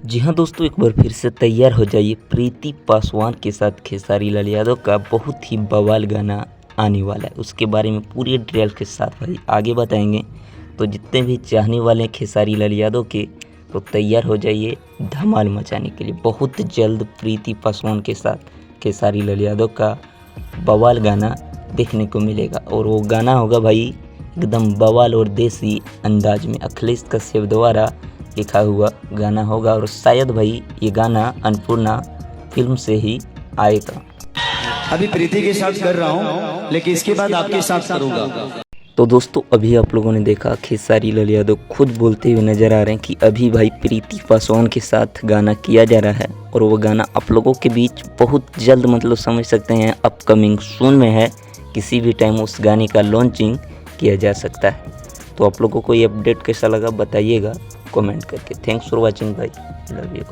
जी हाँ दोस्तों, एक बार फिर से तैयार हो जाइए। प्रीति पासवान के साथ खेसारी लाल यादव का बहुत ही बवाल गाना आने वाला है। उसके बारे में पूरी डिटेल के साथ भाई आगे बताएंगे। तो जितने भी चाहने वाले हैं खेसारी लाल यादव के, तो तैयार हो जाइए धमाल मचाने के लिए। बहुत जल्द प्रीति पासवान के साथ खेसारी लाल यादव का बवाल गाना देखने को मिलेगा। और वो गाना होगा भाई एकदम बवाल और देसी अंदाज में। अखिलेश कश्यप द्वारा लिखा हुआ गाना होगा और शायद भाई ये गाना अन्नपूर्णा फिल्म से ही आएगा। अभी प्रीति के साथ कर रहा हूँ, लेकिन इसके बाद आपके साथ करूँगा। तो दोस्तों, अभी आप लोगों ने देखा खेसारी लाल यादव खुद बोलते हुए नजर आ रहे हैं कि अभी भाई प्रीति पासवान के साथ गाना किया जा रहा है। और वो गाना आप लोगों के बीच बहुत जल्द, मतलब समझ सकते हैं अपकमिंग सून में है। किसी भी टाइम उस गाने का लॉन्चिंग किया जा सकता है। तो आप लोगों को ये अपडेट कैसा लगा बताइएगा कमेंट करके। थैंक्स फॉर वॉचिंग भाई, लव यू।